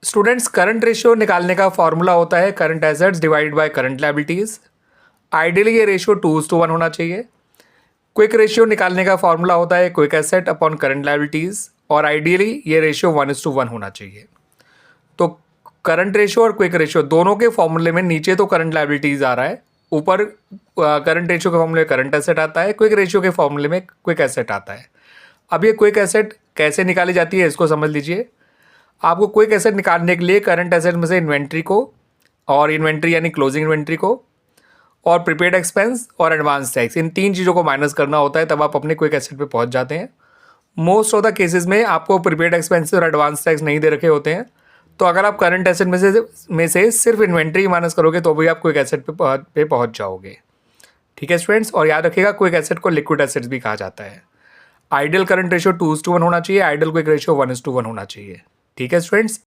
Students, current ratio निकालने का formula होता है current assets divide by current liabilities. Ideally ये रेशियो 2:1 होना चाहिए। क्विक रेशियो निकालने का फॉर्मूला होता है quick asset upon current liabilities, और आइडियली ये रेशियो 1:1 होना चाहिए। तो करंट रेशियो और क्विक रेशियो दोनों के फॉर्मूले में नीचे तो करंट लायबिलिटीज़ आ रहा है, ऊपर करंट रेशियो के फॉर्मूले में करंट एसेट आता है, क्विक रेशियो के फॉर्मूले में क्विक एसेट आता है। अब ये क्विक एसेट कैसे निकाली जाती है इसको समझ लीजिए। आपको क्विक एसेट निकालने के लिए करंट एसेट में से इन्वेंट्री को, और इन्वेंट्री यानी क्लोजिंग इन्वेंट्री को, और प्रीपेड एक्सपेंस और एडवांस टैक्स, इन 3 चीज़ों को माइनस करना होता है, तब आप अपने क्विक एसेट पे पहुंच जाते हैं। मोस्ट ऑफ द केसेस में आपको प्रीपेड एक्सपेंसेस और एडवांस टैक्स नहीं दे रखे होते हैं, तो अगर आप करंट एसेट में से सिर्फ इन्वेंट्री माइनस करोगे तो भी आप क्विक एसेट पे पहुंच जाओगे। ठीक है स्टूडेंट्स, और याद रखिएगा क्विक एसेट को लिक्विड एसेट्स भी कहा जाता है। आइडियल करंट रेशियो 2:1 होना चाहिए, आइडियल क्विक रेशियो 1:1 होना चाहिए। ठीक है स्टूडेंट्स।